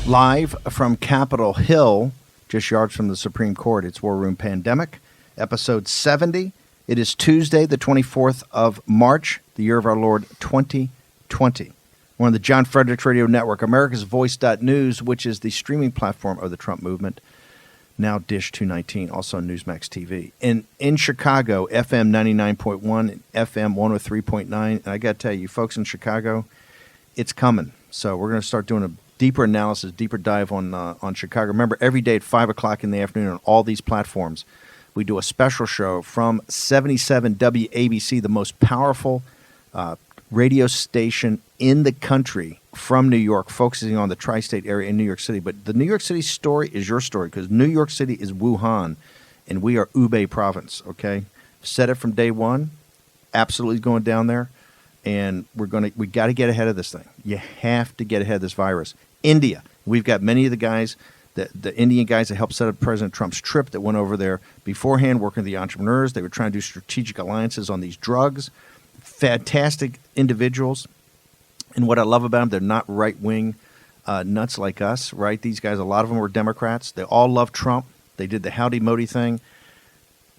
Live from Capitol Hill, just yards from the Supreme Court, it's War Room Pandemic, episode 70. It is Tuesday, the 24th of March, the year of our Lord 2020. We're on the John Fredericks Radio Network, America's Voice.News, which is the streaming platform of the Trump movement. Now Dish 219, also on Newsmax TV. In Chicago, FM 99.1 and FM 103.9. And I got to tell you, folks in Chicago, it's coming. So we're going to start doing a deeper analysis, deeper dive on Chicago. Remember, every day at 5 o'clock in the afternoon on all these platforms, we do a special show from 77 WABC, the most powerful radio station in the country from New York, focusing on the tri-state area in New York City. But the New York City story is your story, because New York City is Wuhan, and we are Hubei province, okay? Said it from day one, absolutely going down there, and we got to get ahead of this thing. You have to get ahead of this virus. India, we've got many of the guys, the Indian guys that helped set up President Trump's trip that went over there beforehand, working with the entrepreneurs. They were trying to do strategic alliances on these drugs. Fantastic individuals. And what I love about them, they're not right-wing nuts like us, right? These guys, a lot of them were Democrats. They all love Trump. They did the Howdy Modi thing.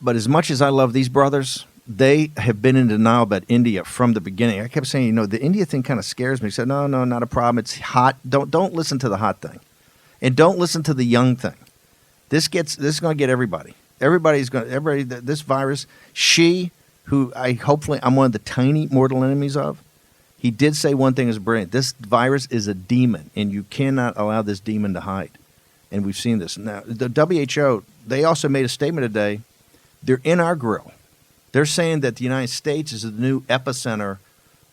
But as much as I love these brothers, they have been in denial about India from the beginning. I kept saying, the India thing kind of scares me. He said, no, not a problem. It's hot. Don't listen to the hot thing. And don't listen to the young thing. This is going to get everybody. This virus, who I'm one of the tiny mortal enemies of, he did say one thing is brilliant. This virus is a demon, and you cannot allow this demon to hide. And we've seen this. Now, the WHO, they also made a statement today. They're in our grill. They're saying that the United States is the new epicenter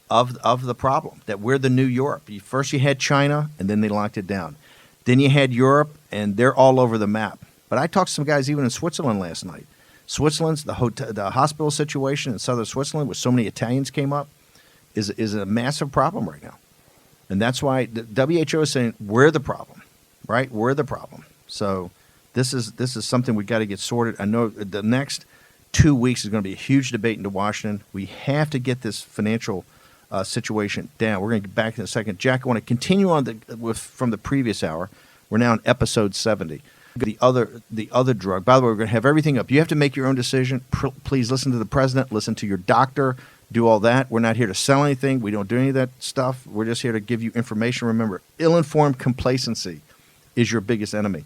of the problem, that we're the New Europe. First you had China, and then they locked it down. Then you had Europe, and they're all over the map. But I talked to some guys even in Switzerland last night. Switzerland's the hospital situation in southern Switzerland, where so many Italians came up, is a massive problem right now. And that's why the WHO is saying we're the problem, right? We're the problem. So this is something we got to get sorted. I know the next 2 weeks is going to be a huge debate into Washington. We have to get this financial situation down. We're going to get back in a second. Jack, I want to continue on from the previous hour. We're now on episode 70. The other drug. By the way, we're going to have everything up. You have to make your own decision. Please listen to the president. Listen to your doctor. Do all that. We're not here to sell anything. We don't do any of that stuff. We're just here to give you information. Remember, ill-informed complacency is your biggest enemy.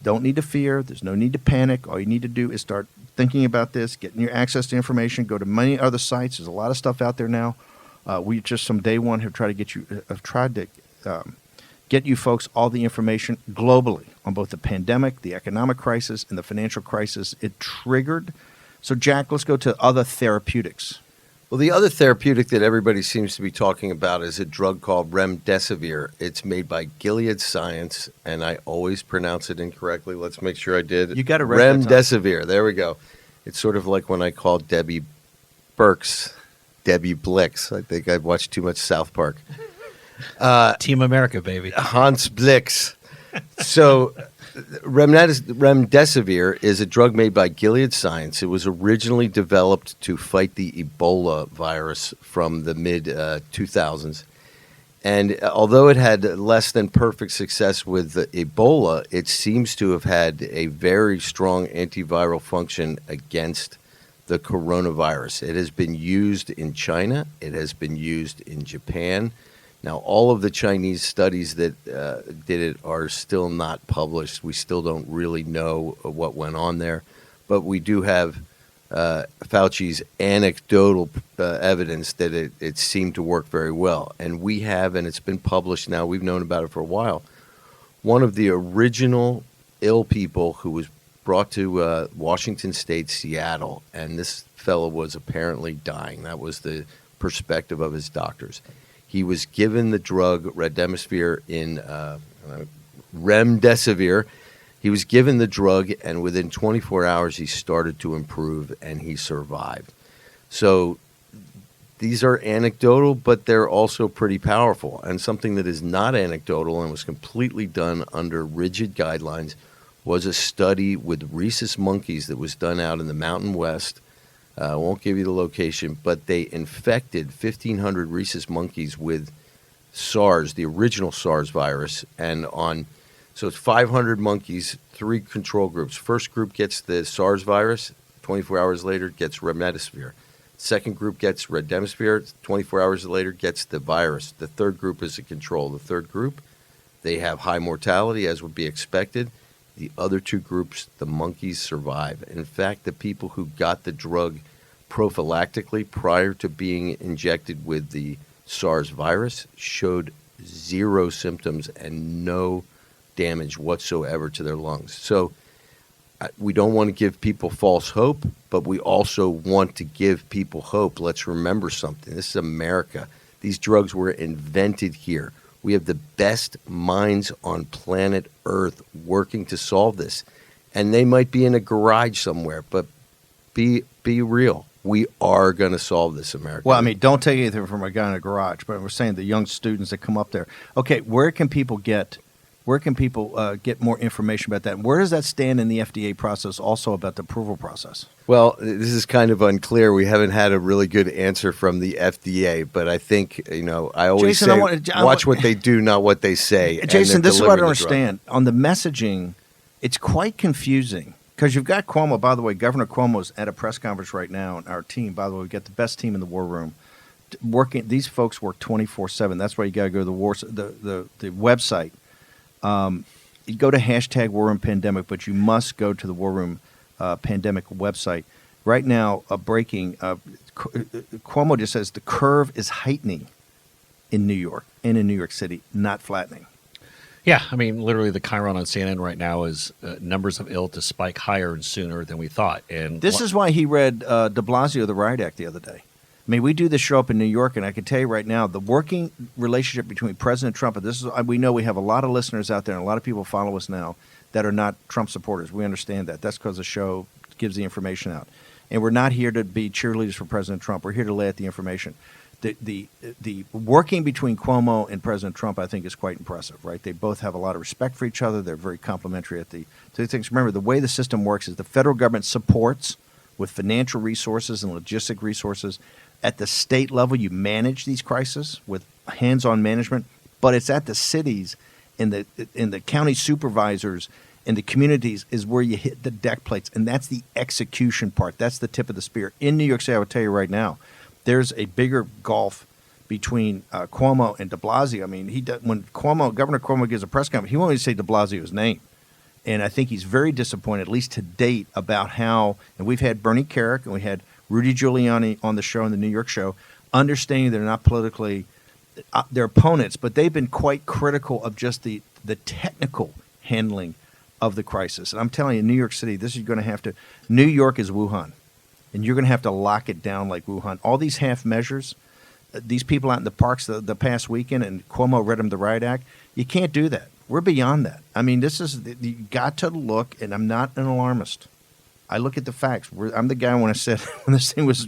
Don't need to fear. There's no need to panic. All you need to do is start thinking about this, getting your access to information. Go to many other sites. There's a lot of stuff out there now. We just from day one have tried to get you folks all the information globally on both the pandemic, the economic crisis, and the financial crisis it triggered. So, Jack, let's go to other therapeutics. Well, the other therapeutic that everybody seems to be talking about is a drug called remdesivir. It's made by Gilead Science, and I always pronounce it incorrectly. Let's make sure I did. You got it right. Remdesivir. There we go. It's sort of like when I called Debbie Burks Debbie Blix. I think I've watched too much South Park. Team America, baby. Hans Blix. So remdesivir is a drug made by Gilead Science. It was originally developed to fight the Ebola virus from the mid-2000s. And although it had less than perfect success with Ebola, it seems to have had a very strong antiviral function against the coronavirus. It has been used in China. It has been used in Japan. Now, all of the Chinese studies that did it are still not published. We still don't really know what went on there. But we do have Fauci's anecdotal evidence that it seemed to work very well. And we have, and it's been published now, we've known about it for a while, one of the original ill people who was brought to Washington State, Seattle, and this fellow was apparently dying. That was the perspective of his doctors. He was given the drug remdesivir He was given the drug, and within 24 hours, he started to improve, and he survived. So these are anecdotal, but they're also pretty powerful. And something that is not anecdotal and was completely done under rigid guidelines was a study with rhesus monkeys that was done out in the Mountain West. I won't give you the location, but they infected 1,500 rhesus monkeys with SARS, the original SARS virus, so it's 500 monkeys, 3 control groups. First group gets the SARS virus, 24 hours later gets remdesivir. Second group gets remdesivir, 24 hours later gets the virus. The third group is a control. The third group, they have high mortality, as would be expected. The other 2 groups, the monkeys survive. In fact, the people who got the drug prophylactically prior to being injected with the SARS virus showed 0 symptoms and no damage whatsoever to their lungs. So we don't want to give people false hope, but we also want to give people hope. Let's remember something. This is America. These drugs were invented here. We have the best minds on planet Earth working to solve this. And they might be in a garage somewhere, but be real. We are going to solve this, America. Well, I mean, don't take anything from a guy in a garage, but we're saying the young students that come up there. Okay, where can people get more information about that? And where does that stand in the FDA process also about the approval process? Well, this is kind of unclear. We haven't had a really good answer from the FDA, but I think, I always Jason, say, watch what they do, not what they say. Jason, this is what I don't understand. On the messaging, it's quite confusing because you've got Cuomo. By the way, Governor Cuomo's at a press conference right now, and our team, by the way, we've got the best team in the war room. These folks work 24/7. That's why you got to go to the website. You go to hashtag War Room Pandemic, but you must go to the War Room Pandemic website. Right now, breaking, Cuomo just says the curve is heightening in New York and in New York City, not flattening. Yeah, I mean, literally the chyron on CNN right now is numbers of ill to spike higher and sooner than we thought. And this is why he read de Blasio, the Riot Act, the other day. I mean, we do this show up in New York, and I can tell you right now, the working relationship between President Trump, and this is, we know we have a lot of listeners out there, and a lot of people follow us now that are not Trump supporters. We understand that. That's because the show gives the information out. And we're not here to be cheerleaders for President Trump. We're here to lay out the information. The working between Cuomo and President Trump, I think, is quite impressive, right? They both have a lot of respect for each other. They're very complimentary at the two things. Remember, the way the system works is the federal government supports with financial resources and logistic resources. At the state level, you manage these crises with hands-on management, but it's at the cities and the county supervisors and the communities is where you hit the deck plates, and that's the execution part. That's the tip of the spear. In New York City, I would tell you right now, there's a bigger gulf between Cuomo and de Blasio. I mean, when Governor Cuomo gives a press conference, he won't even say de Blasio's name. And I think he's very disappointed, at least to date, about how – and we've had Bernie Kerik and we had Rudy Giuliani on the show, on the New York show, understanding they're not politically their opponents, but they've been quite critical of just the technical handling of the crisis. And I'm telling you, New York City, this is going to have to – New York is Wuhan. And you're going to have to lock it down like Wuhan. All these half measures, these people out in the parks the past weekend, and Cuomo read them the Riot Act, you can't do that. We're beyond that. I mean, you got to look, and I'm not an alarmist. I look at the facts. I'm the guy when I said when this thing was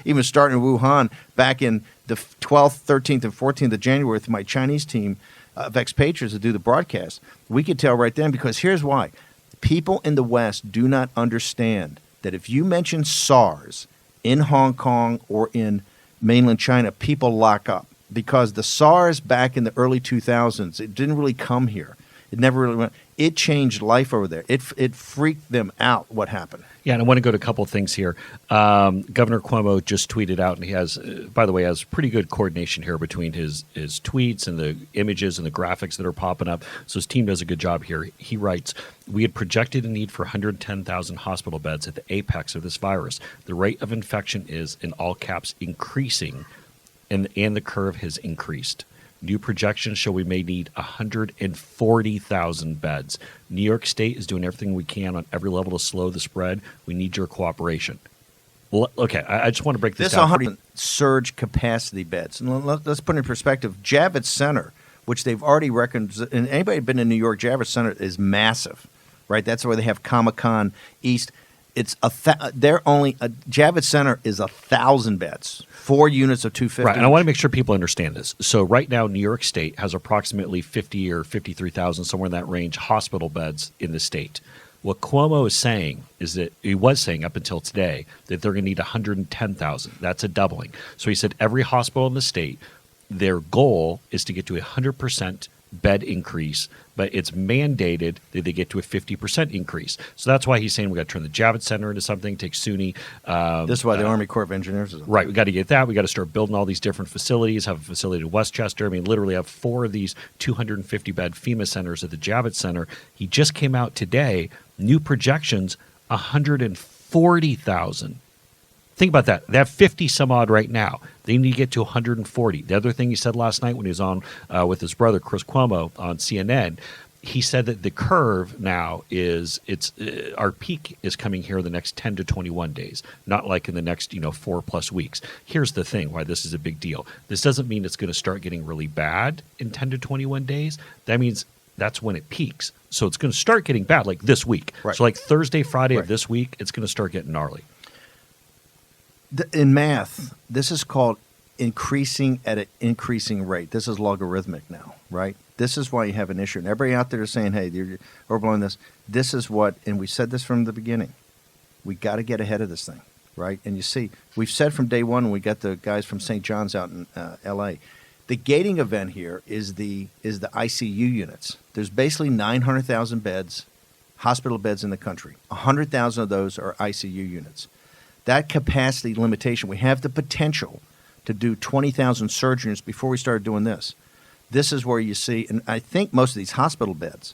even starting in Wuhan back in the 12th, 13th, and 14th of January with my Chinese team of expatriates to do the broadcast. We could tell right then, because here's why. People in the West do not understand that if you mention SARS in Hong Kong or in mainland China, people lock up. Because the SARS back in the early 2000s, it didn't really come here. It never really went. It changed life over there. It freaked them out what happened. Yeah, and I want to go to a couple of things here. Governor Cuomo just tweeted out, and he has, by the way, has pretty good coordination here between his tweets and the images and the graphics that are popping up. So his team does a good job here. He writes, "We had projected a need for 110,000 hospital beds at the apex of this virus. The rate of infection is, in all caps, increasing, and the curve has increased. New projections show we may need 140,000 beds. New York State is doing everything we can on every level to slow the spread. We need your cooperation." Well, okay, I just want to break this down. 100 surge capacity beds. And let's put it in perspective. Javits Center, which they've already reckoned, and anybody been in New York, Javits Center is massive, right? That's where they have Comic-Con East. It's Javits Center is 1,000 beds, 4 units of 250. Right, and I want to make sure people understand this. So right now, New York State has approximately 50 or 53,000, somewhere in that range, hospital beds in the state. What Cuomo is saying is that he was saying up until today that they're going to need 110,000. That's a doubling. So he said every hospital in the state their goal is to get to 100% bed increase, but it's mandated that they get to a 50% increase. So that's why he's saying we got to turn the Javits Center into something, take SUNY. This is why the Army Corps of Engineers is right. We got to get that. We got to start building all these different facilities, have a facility in Westchester. I mean, literally have 4 of these 250-bed FEMA centers at the Javits Center. He just came out today, new projections, 140,000. Think about that. They have 50 some odd right now. They need to get to 140. The other thing he said last night when he was on with his brother, Chris Cuomo, on CNN, he said that the curve now is our peak is coming here in the next 10 to 21 days, not like in the next 4+ weeks. Here's the thing why this is a big deal. This doesn't mean it's going to start getting really bad in 10 to 21 days. That means that's when it peaks. So it's going to start getting bad like this week. Right. So like Thursday, Friday Right. of this week, it's going to start getting gnarly. In math, this is called increasing at an increasing rate. This is logarithmic now, right? This is why you have an issue. And everybody out there is saying, hey, you're overblowing this. This is what, and we said this from the beginning, we got to get ahead of this thing, right? And you see, we've said from day one when we got the guys from St. John's out in L.A., the gating event here is the ICU units. There's basically 900,000 beds, hospital beds in the country. 100,000 of those are ICU units. That capacity limitation, we have the potential to do 20,000 surgeries before we started doing this. This is where you see, and I think most of these hospital beds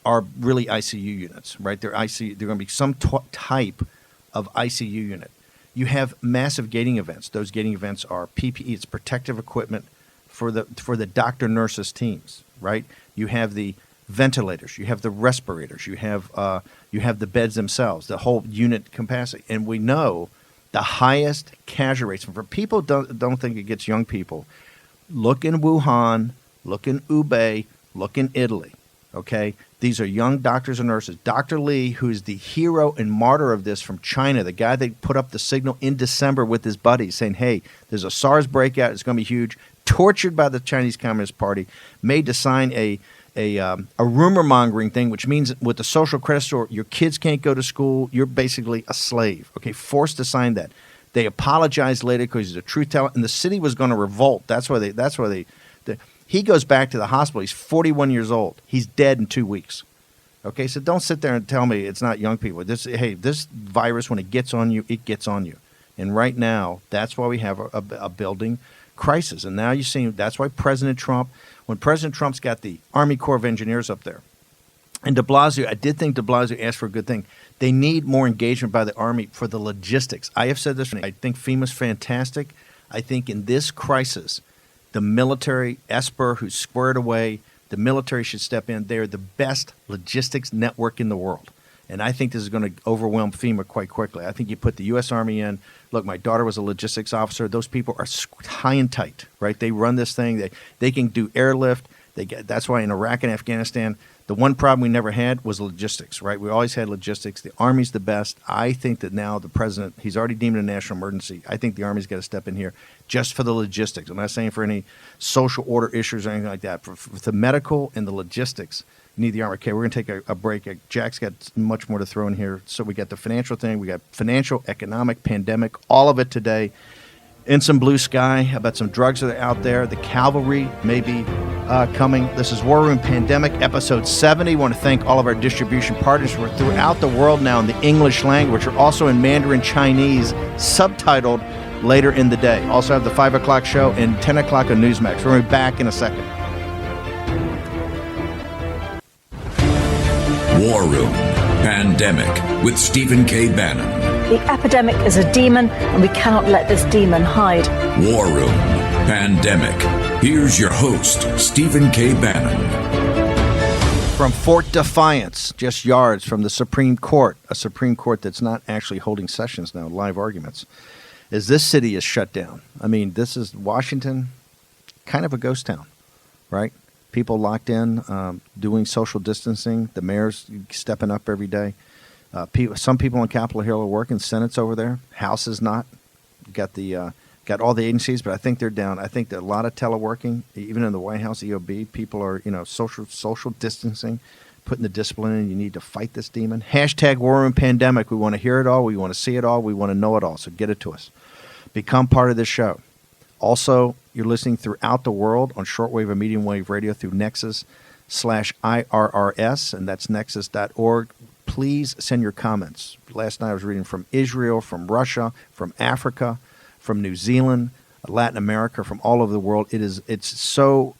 are really ICU units, right? They're ICU. They're going to be some type of ICU unit. You have massive gating events. Those gating events are PPE. It's protective equipment for the doctor nurses teams, right? You have the ventilators. You have the respirators. You have the beds themselves, the whole unit capacity, and we know the highest casualty rates. And for people don't think it gets young people, look in Wuhan, look in Hubei, look in Italy. Okay, these are young doctors and nurses. Dr. Lee, who is the hero and martyr of this from China, the guy that put up the signal in December with his buddies saying, hey, there's a SARS breakout, it's going to be huge, tortured by the Chinese Communist Party, made to sign a rumor mongering thing, which means with the social credit score, your kids can't go to school. You're basically a slave. Okay, forced to sign that. They apologized later because he's a truth teller, and the city was going to revolt. That's why they. He goes back to the hospital. He's 41 years old. He's dead in 2 weeks. Okay, so don't sit there and tell me it's not young people. This virus, when it gets on you, it gets on you. And right now, that's why we have a building crisis. And now you see that's why President Trump. When President Trump's got the Army Corps of Engineers up there, and de Blasio, I did think de Blasio asked for a good thing. They need more engagement by the Army for the logistics. I have said this. I think FEMA's fantastic. I think in this crisis, the military, Esper, who's squared away, the military should step in. They're the best logistics network in the world. And I think this is going to overwhelm FEMA quite quickly. I think you put the U.S. Army in. Look, my daughter was a logistics officer. Those people are high and tight, right? They run this thing. They can do airlift. That's why in Iraq and Afghanistan, the one problem we never had was logistics, right? We always had logistics. The Army's the best. I think that now the president, he's already deemed it a national emergency. I think the Army's got to step in here just for the logistics. I'm not saying for any social order issues or anything like that. For the medical and the logistics, you need the Army. Okay, we're going to take a break. Jack's got much more to throw in here. So we got the financial thing. We got financial, economic, pandemic, all of it today. In some blue sky about some drugs that are out there. The cavalry may be coming. This is War Room Pandemic, episode 70. I want to thank all of our distribution partners who are throughout the world now in the English language, or also in Mandarin Chinese, subtitled later in the day. Also have the 5 o'clock show and 10 o'clock on Newsmax. We're going to be back in a second. War Room Pandemic with Stephen K. Bannon. The epidemic is a demon, and we cannot let this demon hide. War Room Pandemic. Here's your host, Stephen K. Bannon. From Fort Defiance, just yards from the Supreme Court, a Supreme Court that's not actually holding sessions now, live arguments, as this city is shut down. I mean, this is Washington, kind of a ghost town, right? People locked in, doing social distancing. The mayor's stepping up every day. Some people on Capitol Hill are working. Senate's over there. House is not. Got all the agencies, but I think they're down. I think that a lot of teleworking, even in the White House EOB, people are social distancing, putting the discipline in. You need to fight this demon. Hashtag War Room Pandemic. We want to hear it all. We want to see it all. We want to know it all. So get it to us. Become part of this show. Also, You're listening throughout the world on shortwave and medium wave radio through Nexus/IRRS, and that's nexus.org. Please send your comments. Last night I was reading from Israel, from Russia, from Africa, from New Zealand, Latin America, from all over the world. It's so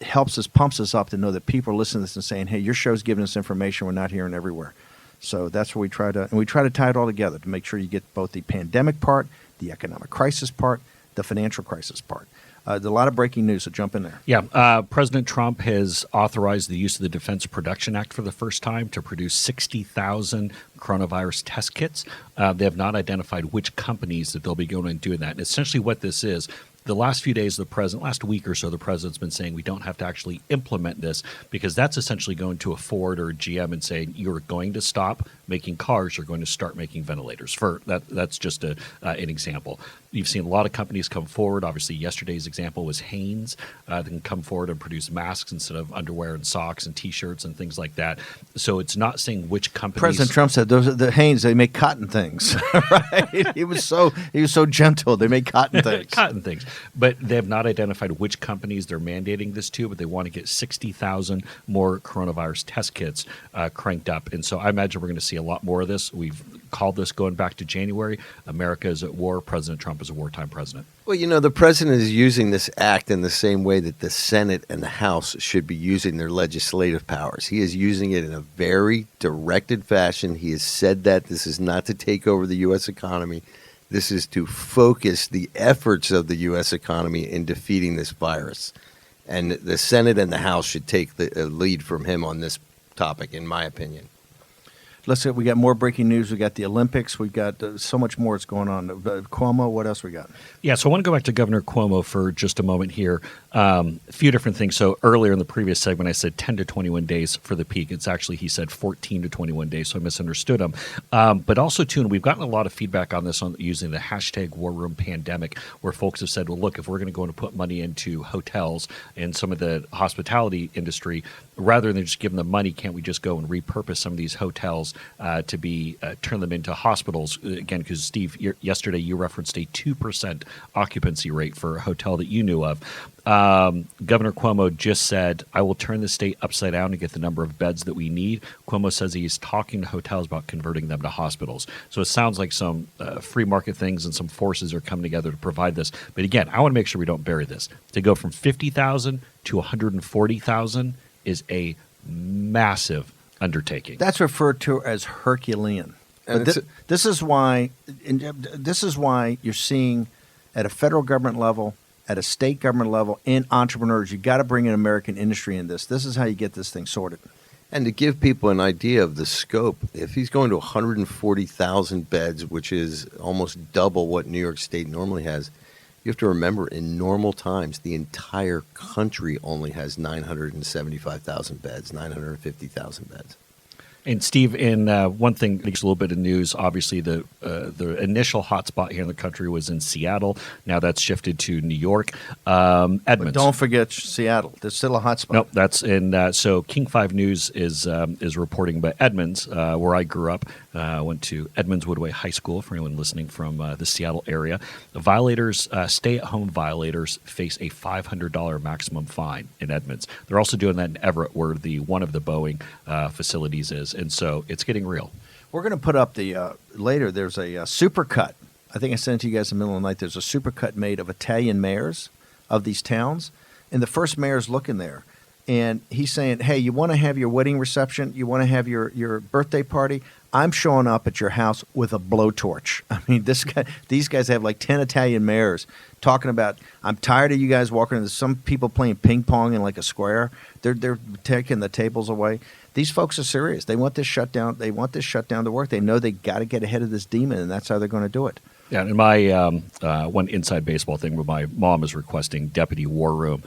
helps us, pumps us up to know that people are listening to this and saying, hey, your show's giving us information we're not hearing everywhere. So that's what we try to tie it all together to make sure you get both the pandemic part, the economic crisis part, the financial crisis part. There's a lot of breaking news, so jump in there. Yeah, President Trump has authorized the use of the Defense Production Act for the first time to produce 60,000 coronavirus test kits. They have not identified which companies that they'll be going and doing that. And essentially what this is, the last few days, last week or so, the president's been saying we don't have to actually implement this because that's essentially going to a Ford or a GM and saying you're going to stop making cars, you're going to start making ventilators. That's just an example. You've seen a lot of companies come forward. Obviously, yesterday's example was Hanes. They can come forward and produce masks instead of underwear and socks and T-shirts and things like that. So it's not saying which companies. President Trump said the Hanes, they make cotton things. Right? He was so gentle. They make cotton things. Cotton things. But they have not identified which companies they're mandating this to, but they want to get 60,000 more coronavirus test kits cranked up. And so I imagine we're going to see a lot more of this. We've called this going back to January. America is at war. President Trump is a wartime president. Well, the president is using this act in the same way that the Senate and the House should be using their legislative powers. He is using it in a very directed fashion. He has said that this is not to take over the U.S. economy. This is to focus the efforts of the U.S. economy in defeating this virus. And the Senate and the House should take the lead from him on this topic, in my opinion. We got more breaking news. We got the Olympics. We got so much more that's going on. Cuomo, what else we got? Yeah, so I want to go back to Governor Cuomo for just a moment here. A few different things. So earlier in the previous segment, I said 10 to 21 days for the peak. It's actually, he said 14 to 21 days, so I misunderstood him. But also, too, and we've gotten a lot of feedback on this using the hashtag War Room Pandemic, where folks have said, well, look, if we're going to go and put money into hotels and some of the hospitality industry, rather than just giving them money, can't we just go and repurpose some of these hotels to be turn them into hospitals? Again, because, Steve, yesterday you referenced a 2% occupancy rate for a hotel that you knew of. Governor Cuomo just said, I will turn the state upside down to get the number of beds that we need. Cuomo says he's talking to hotels about converting them to hospitals. So it sounds like some free market things and some forces are coming together to provide this. But again, I want to make sure we don't bury this. To go from 50,000 to 140,000 is a massive undertaking. That's referred to as Herculean. And this is why you're seeing at a federal government level, at a state government level, and entrepreneurs, you got to bring in American industry in this. This is how you get this thing sorted. And to give people an idea of the scope, if he's going to 140,000 beds, which is almost double what New York State normally has, you have to remember in normal times, the entire country only has 975,000 beds, 950,000 beds. And Steve, in one thing, makes a little bit of news. Obviously, the initial hotspot here in the country was in Seattle. Now that's shifted to New York. Edmonds. But don't forget Seattle. There's still a hotspot. Nope, that's in. So King 5 News is reporting about Edmonds, where I grew up. Went to Edmonds Woodway High School. For anyone listening from the Seattle area, the violators, stay-at-home violators, face a $500 maximum fine in Edmonds. They're also doing that in Everett, where one of the Boeing facilities is. And so it's getting real. We're going to put up the later. There's a supercut. I think I sent it to you guys in the middle of the night. There's a supercut made of Italian mayors of these towns, and the first mayor's looking there, and he's saying, "Hey, you want to have your wedding reception? You want to have your birthday party? I'm showing up at your house with a blowtorch." I mean, these guys have like 10 Italian mayors talking about, I'm tired of you guys walking into some people playing ping pong in like a square. They're taking the tables away. These folks are serious. They want this shutdown. They want this shutdown to work. They know they got to get ahead of this demon, and that's how they're going to do it. Yeah, and my one inside baseball thing where my mom is requesting Deputy War Room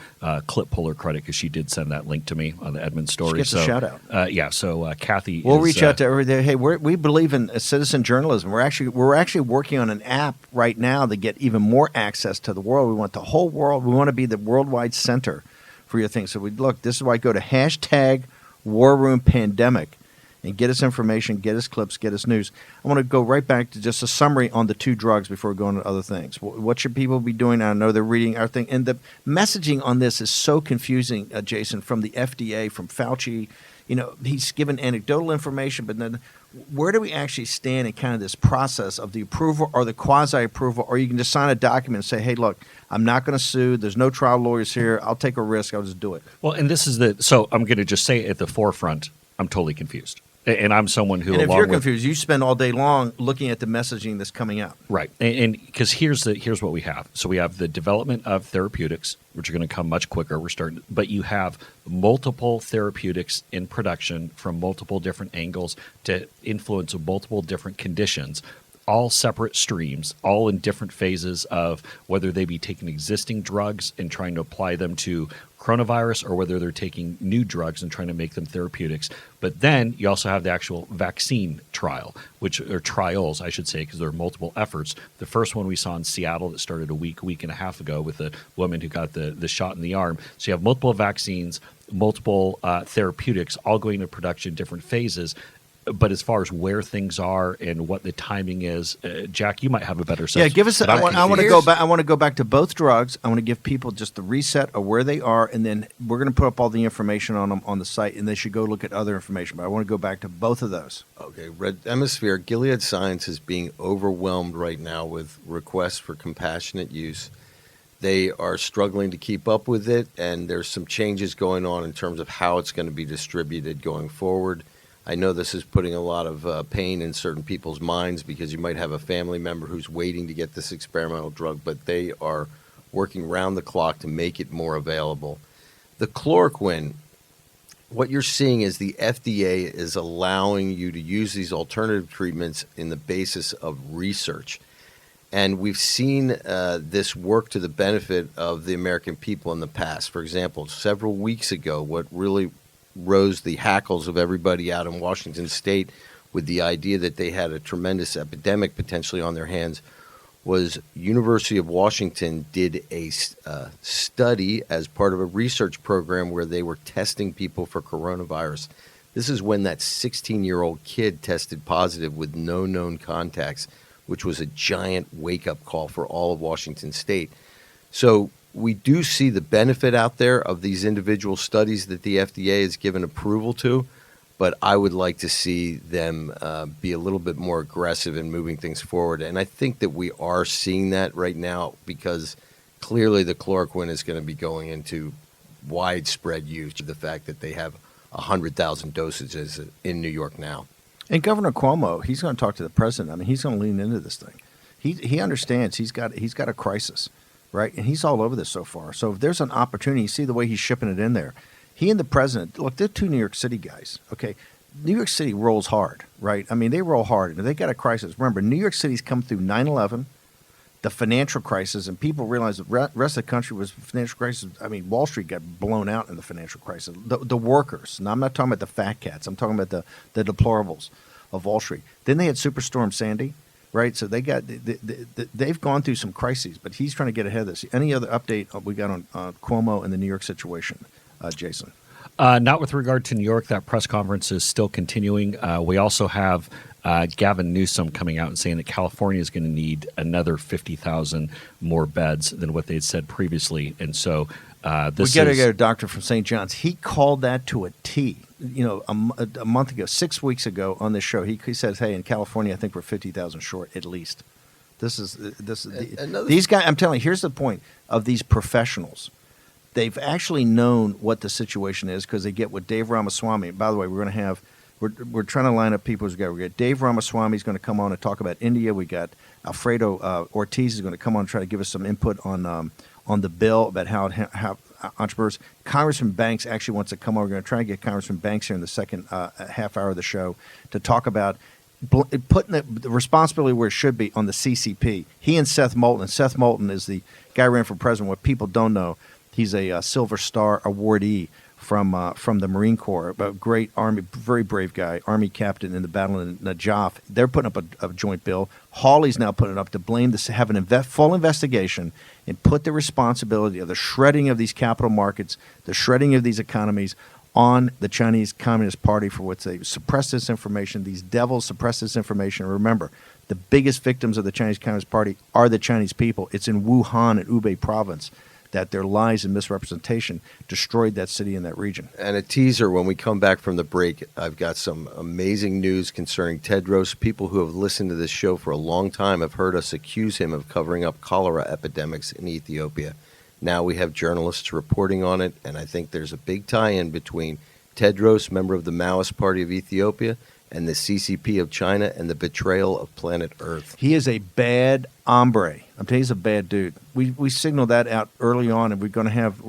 clip puller credit because she did send that link to me on the Edmonds story. She gets a shout out. Yeah, so Kathy. We'll reach out to every day. Hey, we believe in citizen journalism. We're actually working on an app right now to get even more access to the world. We want the whole world. We want to be the worldwide center for your thing. So this is why I go to hashtag War Room Pandemic. and get us information, get us clips, get us news. I want to go right back to just a summary on the two drugs before we go into other things. What should people be doing? I know they're reading our thing. And the messaging on this is so confusing, Jason, from the FDA, from Fauci. He's given anecdotal information, but then where do we actually stand in kind of this process of the approval or the quasi-approval, or you can just sign a document and say, hey, look, I'm not going to sue. There's no trial lawyers here. I'll take a risk. I'll just do it. Well, and this is so I'm going to just say at the forefront, I'm totally confused. And I'm someone who, and if you're confused, you spend all day long looking at the messaging that's coming out. Right. And because here's what we have. So we have the development of therapeutics, which are going to come much quicker. But you have multiple therapeutics in production from multiple different angles to influence multiple different conditions, all separate streams, all in different phases of whether they be taking existing drugs and trying to apply them to coronavirus, or whether they're taking new drugs and trying to make them therapeutics. But then you also have the actual vaccine trial, or trials, I should say, because there are multiple efforts. The first one we saw in Seattle that started a week and a half ago with a woman who got the shot in the arm. So you have multiple vaccines, multiple therapeutics, all going into production, different phases. But as far as where things are and what the timing is, Jack, you might have a better sense. Yeah, give us. I want to go back. I want to go back to both drugs. I want to give people just the reset of where they are, and then we're going to put up all the information on them on the site, and they should go look at other information. But I want to go back to both of those. Okay, Red Hemisphere. Gilead Science is being overwhelmed right now with requests for compassionate use. They are struggling to keep up with it, and there's some changes going on in terms of how it's going to be distributed going forward. I know this is putting a lot of pain in certain people's minds because you might have a family member who's waiting to get this experimental drug, but they are working round the clock to make it more available. The chloroquine, what you're seeing is the FDA is allowing you to use these alternative treatments in the basis of research. And we've seen this work to the benefit of the American people in the past. For example, several weeks ago, what really rose the hackles of everybody out in Washington State with the idea that they had a tremendous epidemic potentially on their hands was University of Washington did a study as part of a research program where they were testing people for coronavirus. This is when that 16-year-old kid tested positive with no known contacts, which was a giant wake-up call for all of Washington State. So we do see the benefit out there of these individual studies that the FDA has given approval to, but I would like to see them be a little bit more aggressive in moving things forward. And I think that we are seeing that right now because clearly the chloroquine is going to be going into widespread use, the fact that they have 100,000 dosages in New York now. And Governor Cuomo, he's going to talk to the president. I mean, he's going to lean into this thing. He understands he's got a crisis. Right, and he's all over this so far. So if there's an opportunity, you see the way he's shipping it in there. He and the president, look, they're two New York City guys. Okay, New York City rolls hard, right? I mean, they roll hard, and they got a crisis. Remember, New York City's come through 9/11, the financial crisis, and people realize the rest of the country was financial crisis. I mean, Wall Street got blown out in the financial crisis. The workers. Now, I'm not talking about the fat cats. I'm talking about the deplorables of Wall Street. Then they had Superstorm Sandy. Right, so they've gone through some crises, but he's trying to get ahead of this. Any other update we got on Cuomo and the New York situation, Jason? Not with regard to New York. That press conference is still continuing. We also have Gavin Newsom coming out and saying that California is going to need another 50,000 more beds than what they'd said previously. And so we got to get a doctor from St. John's. He called that to a T. A month ago, 6 weeks ago on this show, he says, "Hey, in California, I think we're 50,000 short at least." These guys. I'm telling you, here's the point of these professionals. They've actually known what the situation is because they get what Dave Ramaswamy. By the way, we're trying to line up people. We got Dave Ramaswamy is going to come on and talk about India. We got Alfredo Ortiz is going to come on and try to give us some input on the bill about how entrepreneurs. Congressman Banks actually wants to come over. We're going to try to get Congressman Banks here in the second half hour of the show to talk about putting the responsibility where it should be on the CCP. He and Seth Moulton. Seth Moulton is the guy who ran for president. What people don't know, he's a Silver Star awardee from the Marine Corps, a great Army, very brave guy, Army captain in the battle in Najaf. They're putting up a joint bill. Hawley's now putting it up to blame this, have an full investigation and put the responsibility of the shredding of these capital markets, the shredding of these economies on the Chinese Communist Party for what they suppress this information. These devils suppress this information. Remember, the biggest victims of the Chinese Communist Party are the Chinese people. It's in Wuhan and Hubei province that their lies and misrepresentation destroyed that city and that region. And a teaser, when we come back from the break, I've got some amazing news concerning Tedros. People who have listened to this show for a long time have heard us accuse him of covering up cholera epidemics in Ethiopia. Now we have journalists reporting on it, and I think there's a big tie-in between Tedros, member of the Maoist Party of Ethiopia, and the CCP of China, and the betrayal of planet Earth. He is a bad hombre. I'm telling you, he's a bad dude. We signaled that out early on, and we're going to have,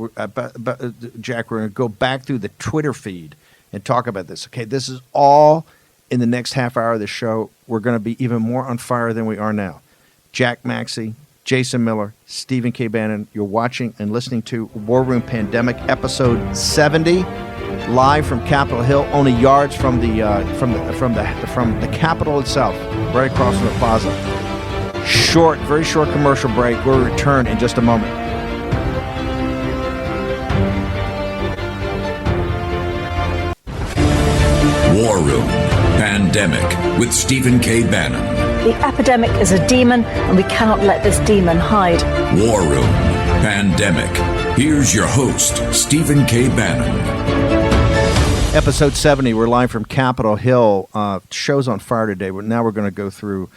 Jack, we're going to go back through the Twitter feed and talk about this. Okay, this is all in the next half hour of the show. We're going to be even more on fire than we are now. Jack Maxey, Jason Miller, Stephen K. Bannon, you're watching and listening to War Room Pandemic, episode 70. Live from Capitol Hill, only yards from the Capitol itself, right across from the plaza. Very short commercial break. We'll return in just a moment. War Room Pandemic with Stephen K. Bannon. The epidemic is a demon, and we cannot let this demon hide. War Room Pandemic. Here's your host, Stephen K. Bannon. Episode 70, we're live from Capitol Hill. Show's on fire today. Now we're going to go through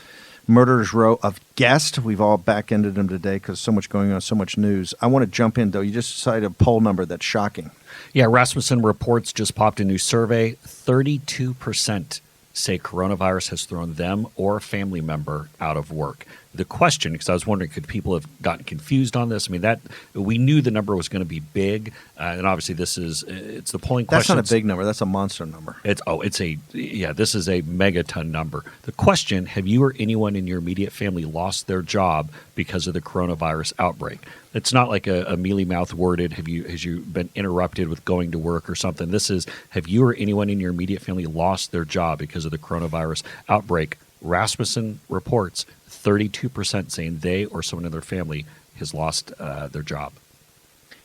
Murderer's Row of guests. We've all back-ended them today because so much going on, so much news. I want to jump in, though. You just cited a poll number that's shocking. Yeah, Rasmussen Reports just popped a new survey. 32% say coronavirus has thrown them or a family member out of work. The question, because I was wondering, could people have gotten confused on this? I mean, that we knew the number was going to be big, and obviously it's the polling question. That's not a big number. That's a monster number. This is a megaton number. The question: have you or anyone in your immediate family lost their job because of the coronavirus outbreak? It's not like a mealy mouth worded. Has you been interrupted with going to work or something? This is: have you or anyone in your immediate family lost their job because of the coronavirus outbreak? Rasmussen Reports. 32% saying they or someone in their family has lost their job.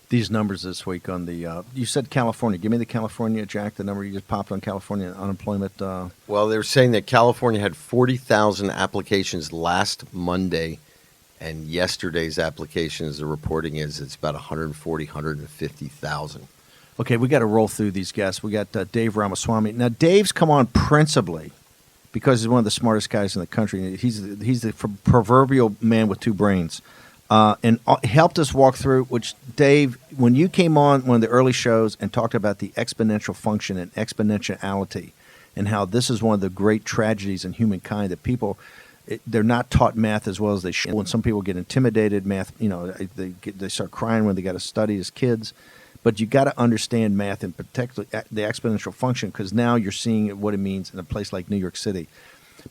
These numbers this week on the you said California. Give me the California, Jack, the number you just popped on California unemployment. Well, they were saying that California had 40,000 applications last Monday, and yesterday's applications, the reporting is it's about 140, 150,000. Okay, we got to roll through these guests. We got Dave Ramaswamy. Now, Dave's come on principally because he's one of the smartest guys in the country. He's the proverbial man with two brains. And helped us walk through, which, Dave, when you came on one of the early shows and talked about the exponential function and exponentiality and how this is one of the great tragedies in humankind, that people, they're not taught math as well as they should. When some people get intimidated, math, they start crying when they got to study as kids. But you got to understand math and particularly the exponential function, because now you're seeing what it means in a place like New York City.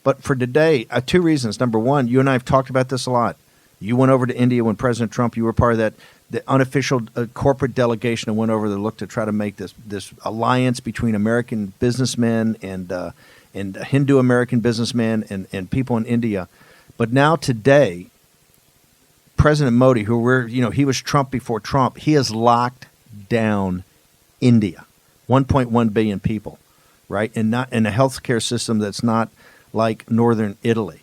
But for today, two reasons. Number one, you and I have talked about this a lot. You went over to India when President Trump, you were part of the unofficial corporate delegation that went over to look to try to make this alliance between American businessmen and Hindu American businessmen and people in India. But now today, President Modi, he was Trump before Trump, he has locked down India, 1.1 billion people, right? And not in a healthcare system that's not like northern Italy.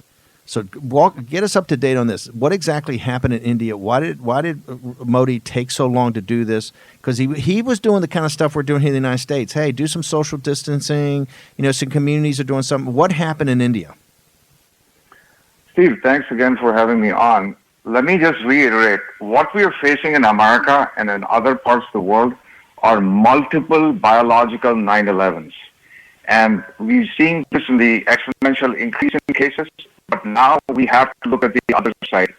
So get us up to date on this. What exactly happened in India? Why did Modi take so long to do this? Because he was doing the kind of stuff we're doing here in the United States. Hey, do some social distancing. Some communities are doing something. What happened in India? Steve, thanks again for having me on. Let me just reiterate, what we are facing in America and in other parts of the world are multiple biological 9/11s. And we've seen this in the exponential increase in cases, but now we have to look at the other side.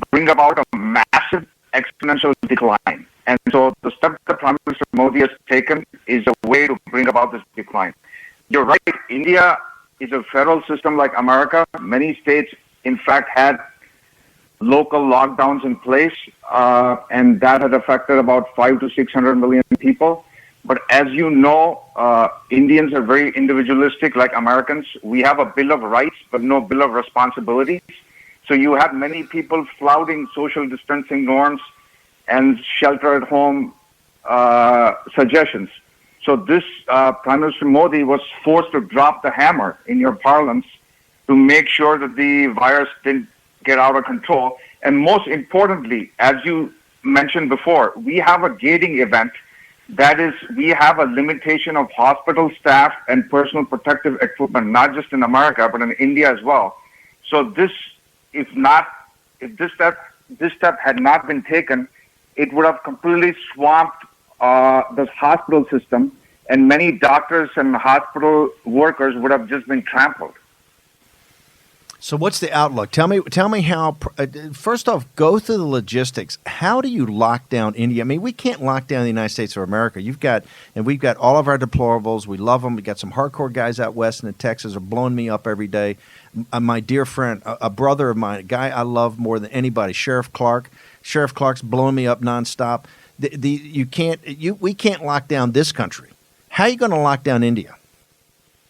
Bring about a massive exponential decline. And so the step that Prime Minister Modi has taken is a way to bring about this decline. You're right, India is a federal system like America. Many states, in fact, had local lockdowns in place, and that had affected about 500 to 600 million people. But as you know, Indians are very individualistic like Americans. We have a Bill of Rights, but no Bill of Responsibilities. So you have many people flouting social distancing norms and shelter-at-home suggestions. So this Prime Minister Modi was forced to drop the hammer in your parlance to make sure that the virus didn't get out of control. And most importantly, as you mentioned before, we have a gating event. That is, we have a limitation of hospital staff and personal protective equipment, not just in America, but in India as well. So this, if this step had not been taken, it would have completely swamped the hospital system, and many doctors and hospital workers would have just been trampled. So what's the outlook? Tell me how. First off, go through the logistics. How do you lock down India? I mean, we can't lock down the United States of America. We've got all of our deplorables. We love them. We got some hardcore guys out west in Texas are blowing me up every day. My dear friend, a brother of mine, a guy I love more than anybody, Sheriff Clark. Sheriff Clark's blowing me up nonstop. We can't lock down this country. How are you going to lock down India?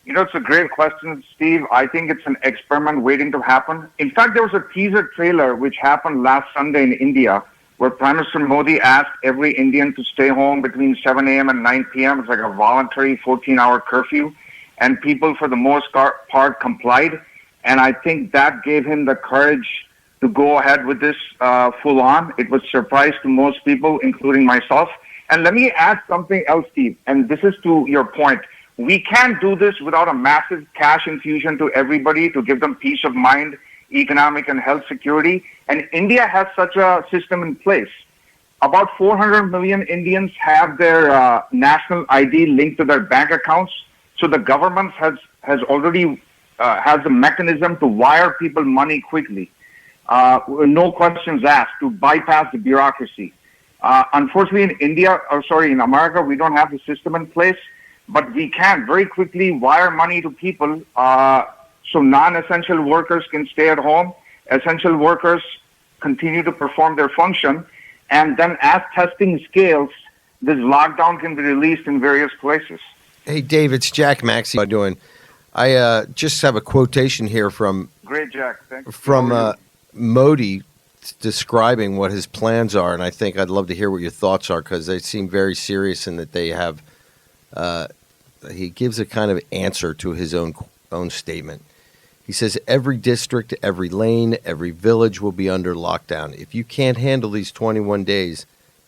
You know, it's a great question, Steve. I think it's an experiment waiting to happen. In fact, there was a teaser trailer which happened last Sunday in India where Prime Minister Modi asked every Indian to stay home between 7 a.m. and 9 p.m. It's like a voluntary 14-hour curfew. And people, for the most part, complied. And I think that gave him the courage to go ahead with this full on. It was a surprise to most people, including myself. And let me add something else, Steve, and this is to your point. We can't do this without a massive cash infusion to everybody to give them peace of mind, economic and health security. And India has such a system in place. About 400 million Indians have their national ID linked to their bank accounts. So the government has already has a mechanism to wire people money quickly. No questions asked, to bypass the bureaucracy. Unfortunately, in America, we don't have the system in place, but we can very quickly wire money to people so non-essential workers can stay at home, essential workers continue to perform their function, and then as testing scales, this lockdown can be released in various places. Hey, Dave, it's Jack Maxey. How you doing? I just have a quotation here from Great, Jack. Thank you. From Modi describing what his plans are, and I think I'd love to hear what your thoughts are because they seem very serious in that they have. He gives a kind of answer to his own statement. He says every district, every lane, every village will be under lockdown. If you can't handle these 21 days,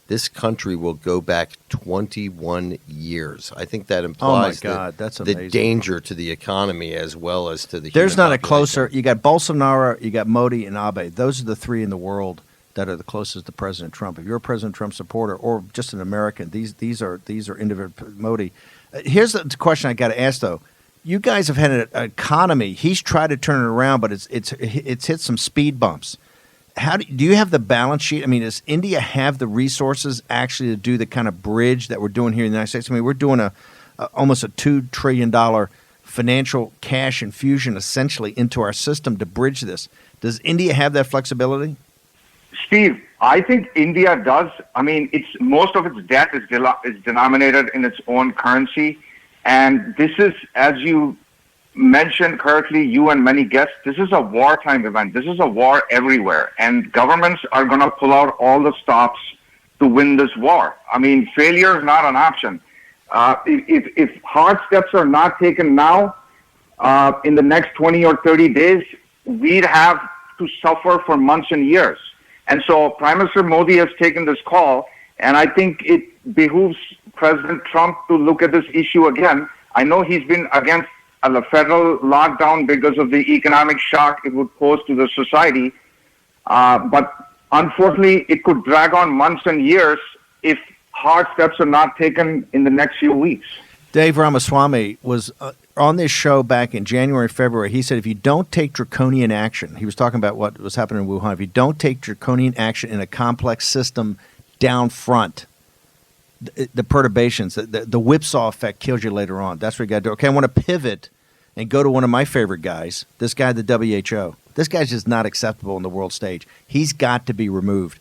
this country will go back 21 years. I think that implies the danger to the economy as well as to the There's human not population. a closer. You got Bolsonaro, you got Modi, and Abe. Those are the three in the world that are the closest to President Trump. If you're a President Trump supporter or just an American, these are individual Modi. Here's the question I got to ask though. You guys have had an economy. He's tried to turn it around, but it's hit some speed bumps. Do you have the balance sheet? I mean, does India have the resources actually to do the kind of bridge that we're doing here in the United States? I mean, we're doing almost a $2 trillion financial cash infusion essentially into our system to bridge this. Does India have that flexibility? Steve, I think India does. I mean, most of its debt is denominated in its own currency. And this is, as you mentioned correctly, you and many guests, this is a wartime event. This is a war everywhere. And governments are going to pull out all the stops to win this war. I mean, failure is not an option. If hard steps are not taken now, in the next 20 or 30 days, we'd have to suffer for months and years. And so Prime Minister Modi has taken this call, and I think it behooves President Trump to look at this issue again. I know he's been against a federal lockdown because of the economic shock it would pose to the society. But unfortunately, it could drag on months and years if hard steps are not taken in the next few weeks. Dave Ramaswamy was on this show back in January, February. He said if you don't take draconian action, he was talking about what was happening in Wuhan, if you don't take draconian action in a complex system down front, the perturbations, the whipsaw effect kills you later on. That's what you got to do. Okay, I want to pivot and go to one of my favorite guys, this guy, the WHO. This guy's just not acceptable on the world stage. He's got to be removed.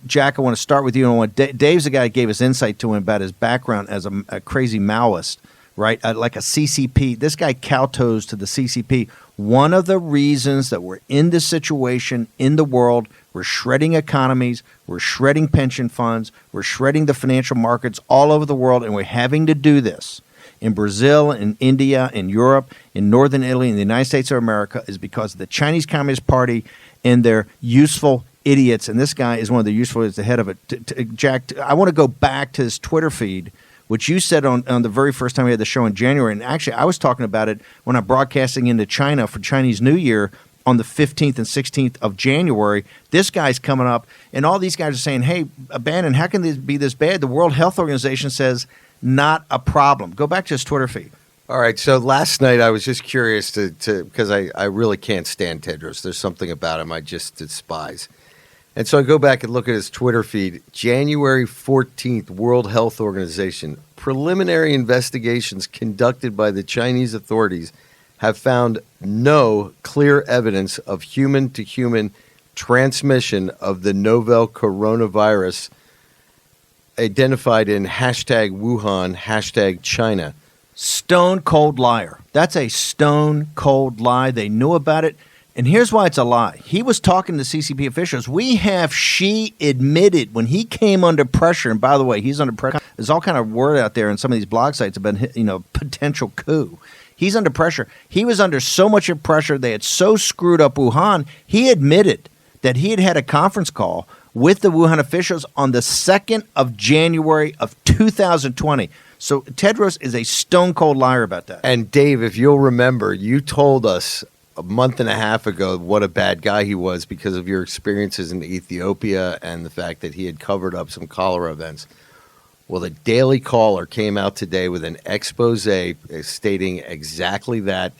Jack, I want to start with you. Dave's the guy that gave us insight to him about his background as a crazy Maoist, right? Like a CCP. This guy kowtows to the CCP. One of the reasons that we're in this situation in the world We're shredding economies. We're shredding pension funds. We're shredding the financial markets all over the world, and we're having to do this in Brazil, in India, in Europe, in northern Italy, in the United States of America is because of the Chinese Communist Party and their useful idiots. And this guy is one of the useful idiots, the head of it. Jack, I want to go back to his Twitter feed, which you said on the very first time we had the show in January. And actually, I was talking about it when I'm broadcasting into China for Chinese New Year on the 15th and 16th of January. This guy's coming up, and all these guys are saying, hey, Bannon, how can this be this bad? The World Health Organization says not a problem. Go back to his Twitter feed. All right. So last night I was just curious to because I really can't stand Tedros. There's something about him I just despise. And so I go back and look at his Twitter feed. January 14th, World Health Organization. Preliminary investigations conducted by the Chinese authorities have found no clear evidence of human-to-human transmission of the novel coronavirus identified in hashtag Wuhan, hashtag China. Stone cold liar. That's a stone cold lie. They knew about it. And here's why it's a lie. He was talking to CCP officials. She admitted when he came under pressure, and by the way, he's under pressure. There's all kind of word out there in some of these blog sites about, potential coup. He's under pressure. He was under so much pressure. They had so screwed up Wuhan. He admitted that he had a conference call with the Wuhan officials on the 2nd of January of 2020. So Tedros is a stone-cold liar about that. And Dave, if you'll remember, you told us a month and a half ago what a bad guy he was because of your experiences in Ethiopia and the fact that he had covered up some cholera events. Well, the Daily Caller came out today with an expose stating exactly that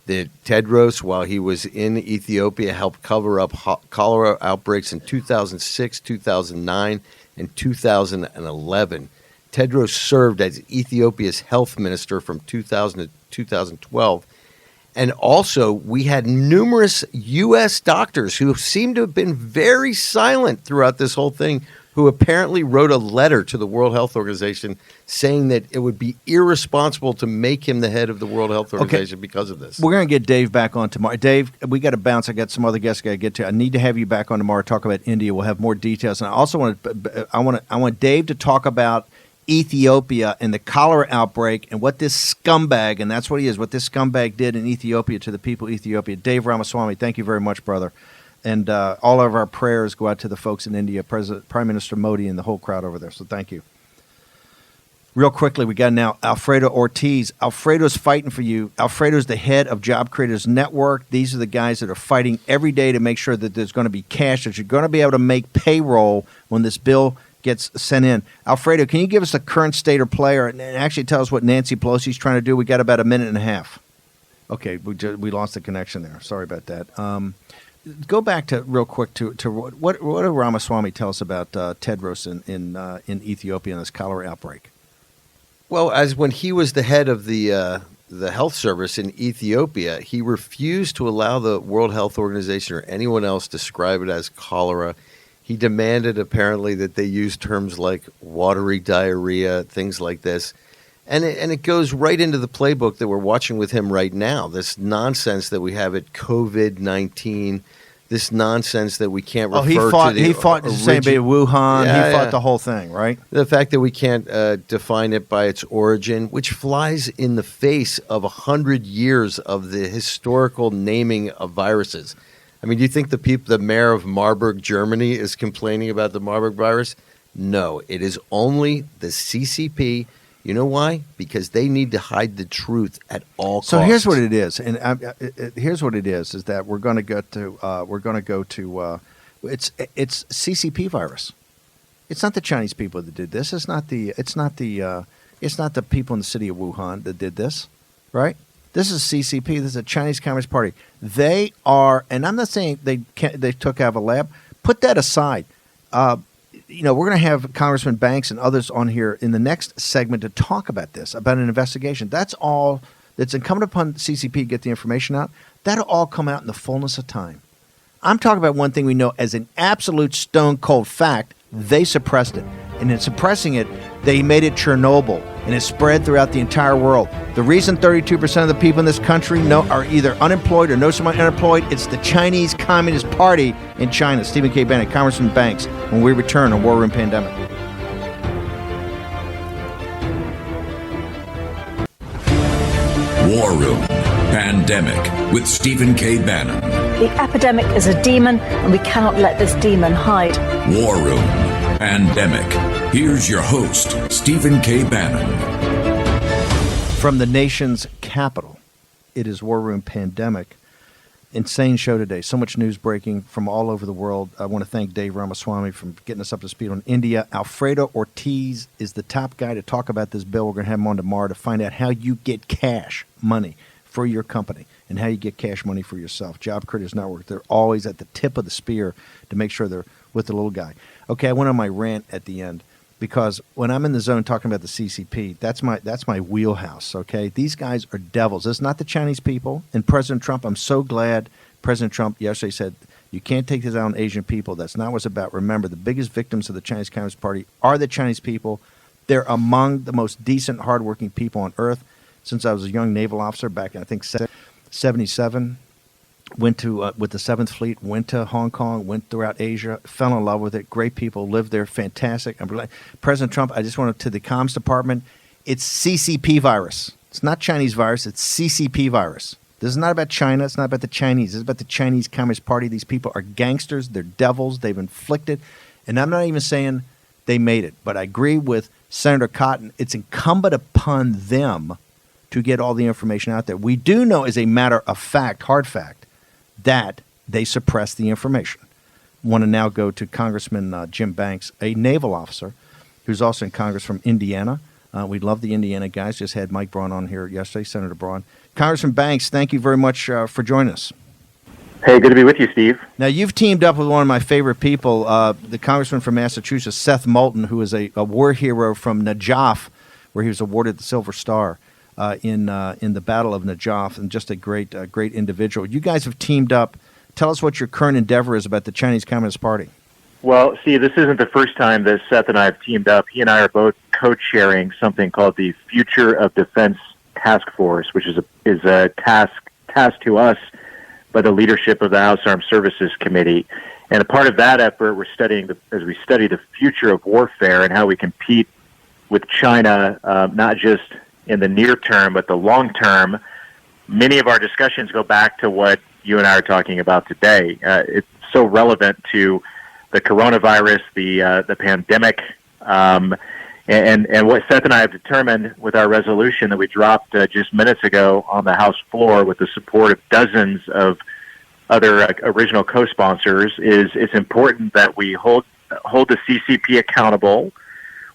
Tedros, while he was in Ethiopia, helped cover up cholera outbreaks in 2006, 2009, and 2011. Tedros served as Ethiopia's health minister from 2000 to 2012. And also, we had numerous U.S. doctors who seem to have been very silent throughout this whole thing, who apparently wrote a letter to the World Health Organization saying that it would be irresponsible to make him the head of the World Health Organization because of this. We're going to get Dave back on tomorrow. Dave, we got to bounce. I got some other guests I got to get to. I need to have you back on tomorrow to talk about India. We'll have more details. And I also want Dave to talk about Ethiopia and the cholera outbreak and what this scumbag, and that's what he is, what this scumbag did in Ethiopia to the people of Ethiopia. Dave Ramaswamy, thank you very much, brother. And all of our prayers go out to the folks in India, Prime Minister Modi and the whole crowd over there. So thank you. Real quickly, we got now Alfredo Ortiz. Alfredo's fighting for you. Alfredo's the head of Job Creators Network. These are the guys that are fighting every day to make sure that there's going to be cash, that you're going to be able to make payroll when this bill gets sent in. Alfredo, can you give us the current state of play, or actually tell us what Nancy Pelosi's trying to do? We got about a minute and a half. Okay, we lost the connection there. Sorry about that. Go back to real quick to what did Ramaswamy tell us about Tedros in Ethiopia and this cholera outbreak? Well, as when he was the head of the health service in Ethiopia, he refused to allow the World Health Organization or anyone else to describe it as cholera. He demanded apparently that they use terms like watery diarrhea, things like this. And it goes right into the playbook that we're watching with him right now, this nonsense that we have at COVID-19, this nonsense that we can't refer to the he fought the same way Wuhan. He fought the whole thing, right? The fact that we can't define it by its origin, which flies in the face of 100 years of the historical naming of viruses. I mean, do you think the mayor of Marburg, Germany, is complaining about the Marburg virus? No, it is only the CCP. You know why? Because they need to hide the truth at all costs. So here's what it is, and here's what it is that we're going to go to it's CCP virus. It's not the Chinese people that did this. It's not the people in the city of Wuhan that did this, right? This is CCP. This is a Chinese Communist Party. They are, and I'm not saying they took out of a lab. Put that aside. We're going to have Congressman Banks and others on here in the next segment to talk about this, about an investigation. That's all that's incumbent upon CCP to get the information out. That'll all come out in the fullness of time. I'm talking about one thing we know as an absolute stone-cold fact. They suppressed it. And in suppressing it, they made it Chernobyl. and is spread throughout the entire world. The reason 32% of the people in this country are either unemployed or know someone unemployed, it's the Chinese Communist Party in China. Stephen K. Bannon, Congressman Banks, when we return on War Room Pandemic. War Room Pandemic with Stephen K. Bannon. The epidemic is a demon, and we cannot let this demon hide. War Room Pandemic. Here's your host, Stephen K. Bannon. From the nation's capital, it is War Room Pandemic. Insane show today. So much news breaking from all over the world. I want to thank Dave Ramaswamy for getting us up to speed on India. Alfredo Ortiz is the top guy to talk about this bill. We're going to have him on tomorrow to find out how you get cash money for your company and how you get cash money for yourself. Job Creators Network, they're always at the tip of the spear to make sure they're with the little guy. Okay, I went on my rant at the end because when I'm in the zone talking about the CCP, that's my wheelhouse, okay? These guys are devils. It's not the Chinese people. And President Trump, I'm so glad President Trump yesterday said, you can't take this out on Asian people. That's not what it's about. Remember, the biggest victims of the Chinese Communist Party are the Chinese people. They're among the most decent, hardworking people on earth. Since I was a young naval officer back in, I think, 77, went to with the 7th Fleet, went to Hong Kong, went throughout Asia, fell in love with it. Great people, lived there, fantastic. President Trump, I just wanted to the comms department, it's CCP virus. It's not Chinese virus, it's CCP virus. This is not about China, it's not about the Chinese, it's about the Chinese Communist Party. These people are gangsters, they're devils, they've inflicted, and I'm not even saying they made it, but I agree with Senator Cotton, it's incumbent upon them to get all the information out there. We do know as a matter of fact, hard fact, that they suppressed the information. Want to now go to Congressman Jim Banks, a naval officer who's also in Congress from Indiana. We love the Indiana guys. Just had Mike Braun on here yesterday, Senator Braun. Congressman Banks, thank you very much for joining us. Hey, good to be with you, Steve. Now, you've teamed up with one of my favorite people, the Congressman from Massachusetts, Seth Moulton, who is a war hero from Najaf, where he was awarded the Silver Star. In the Battle of Najaf, and just a great individual. You guys have teamed up. Tell us what your current endeavor is about the Chinese Communist Party. Well, see, this isn't the first time that Seth and I have teamed up. He and I are both co-chairing something called the Future of Defense Task Force, which is a task to us by the leadership of the House Armed Services Committee. And a part of that effort, we're studying as we study the future of warfare and how we compete with China, not just in the near term, but the long term. Many of our discussions go back to what you and I are talking about today. It's so relevant to the coronavirus, the pandemic, and what Seth and I have determined with our resolution that we dropped just minutes ago on the House floor with the support of dozens of other original co-sponsors is it's important that we hold the CCP accountable.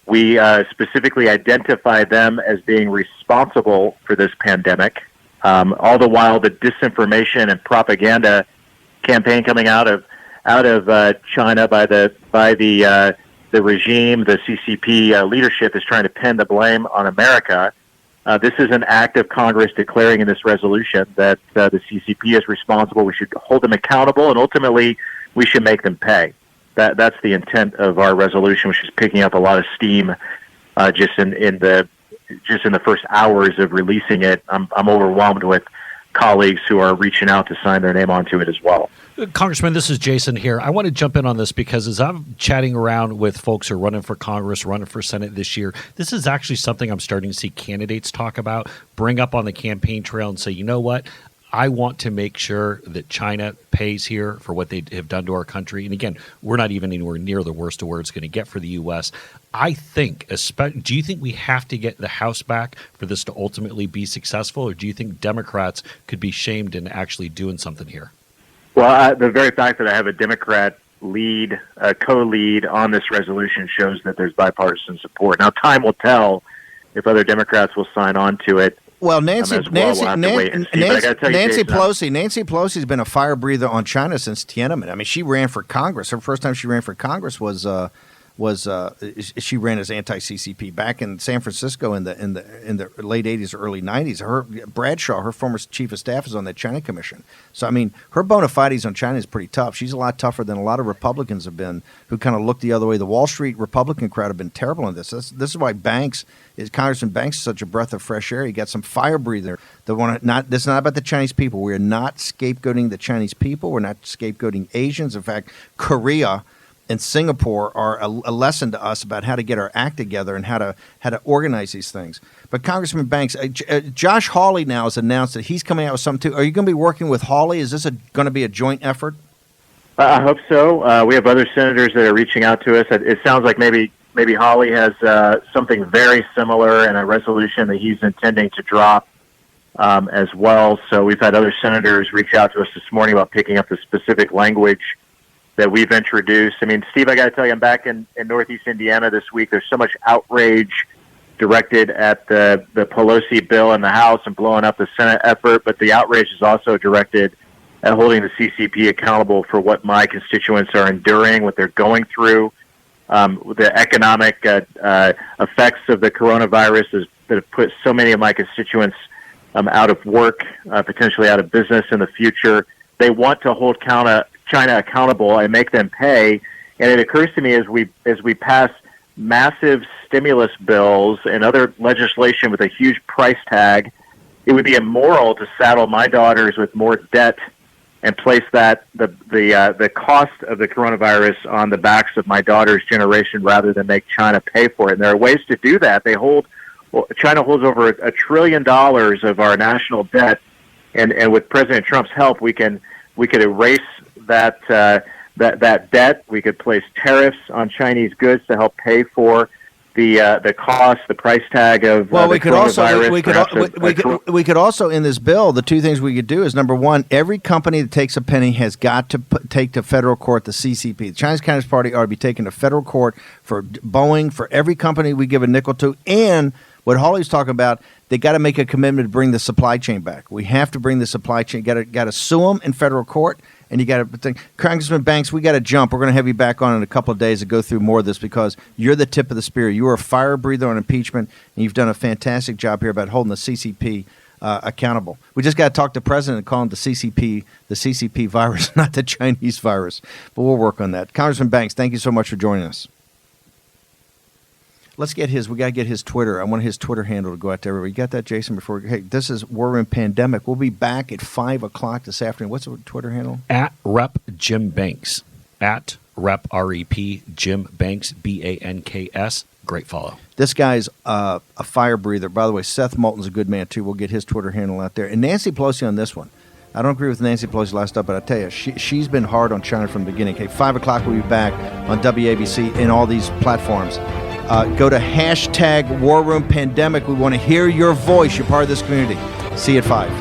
We specifically identify them as being responsible for this pandemic. All the while, the disinformation and propaganda campaign coming out of China by the regime, the CCP leadership is trying to pin the blame on America. This is an act of Congress declaring in this resolution that the CCP is responsible. We should hold them accountable, and ultimately, we should make them pay. That's the intent of our resolution, which is picking up a lot of steam just in the first hours of releasing it. I'm overwhelmed with colleagues who are reaching out to sign their name onto it as well. Congressman, this is Jason here. I want to jump in on this because as I'm chatting around with folks who are running for Congress, running for Senate this year, this is actually something I'm starting to see candidates talk about, bring up on the campaign trail and say, you know what? I want to make sure that China pays here for what they have done to our country. And again, we're not even anywhere near the worst of where it's going to get for the U.S. I think, do you think we have to get the House back for this to ultimately be successful, or do you think Democrats could be shamed in actually doing something here? Well, the very fact that I have a Democrat co-lead on this resolution shows that there's bipartisan support. Now, time will tell if other Democrats will sign on to it. Well, Nancy Pelosi's been a fire breather on China since Tiananmen. I mean, she ran for Congress. Her first time she ran for Congress was she ran as anti-CCP back in San Francisco in the late 80s or early 90s. Bradshaw, her former chief of staff, is on the China Commission. So I mean, her bona fides on China is pretty tough. She's a lot tougher than a lot of Republicans have been, who kind of look the other way. The Wall Street Republican crowd have been terrible in this. This is why Congressman Banks is such a breath of fresh air. He got some fire breather. This is not about the Chinese people. We are not scapegoating the Chinese people. We're not scapegoating Asians. In fact, Korea and Singapore are a lesson to us about how to get our act together and how to organize these things. But Congressman Banks, Josh Hawley now has announced that he's coming out with something too. Are you going to be working with Hawley? Is this going to be a joint effort? I hope so. We have other senators that are reaching out to us. It sounds like maybe Hawley has something very similar and a resolution that he's intending to drop as well. So we've had other senators reach out to us this morning about picking up the specific language that we've introduced. I mean, Steve, I got to tell you, I'm back in Northeast Indiana this week. There's so much outrage directed at the Pelosi bill in the House and blowing up the Senate effort, but the outrage is also directed at holding the CCP accountable for what my constituents are enduring, what they're going through, the economic effects of the coronavirus that have put so many of my constituents out of work, potentially out of business in the future. They want to hold China accountable and make them pay. And it occurs to me as we pass massive stimulus bills and other legislation with a huge price tag, it would be immoral to saddle my daughters with more debt and place the cost of the coronavirus on the backs of my daughter's generation rather than make China pay for it. And there are ways to do that. China holds over $1 trillion of our national debt, and with President Trump's help, we could erase that debt. We could place tariffs on Chinese goods to help pay for the cost, the price tag of we could also in this bill, the two things we could do is, number one, every company that takes a penny has got to take to federal court the CCP. The Chinese Communist Party ought to be taken to federal court for Boeing, for every company we give a nickel to, and what Hawley's talking about, they got to make a commitment to bring the supply chain back. We have to bring the supply chain. Got to sue them in federal court, and you got to think, Congressman Banks, we got to jump. We're going to have you back on in a couple of days to go through more of this because you're the tip of the spear. You are a fire breather on impeachment, and you've done a fantastic job here about holding the CCP accountable. We just got to talk to the president and call him the CCP virus, not the Chinese virus. But we'll work on that. Congressman Banks, thank you so much for joining us. We got to get his Twitter. I want his Twitter handle to go out to everybody. You got that, Jason? Hey, this is War Room Pandemic. We'll be back at 5 o'clock this afternoon. What's the Twitter handle? At Rep Jim Banks. At Rep R-E-P Jim Banks, B-A-N-K-S. Great follow. This guy's a fire breather. By the way, Seth Moulton's a good man, too. We'll get his Twitter handle out there. And Nancy Pelosi on this one. I don't agree with Nancy Pelosi last up, but I tell you, she's been hard on China from the beginning. Okay, 5 o'clock, we'll be back on WABC and all these platforms. Go to #WarRoomPandemic. We want to hear your voice. You're part of this community. See you at 5.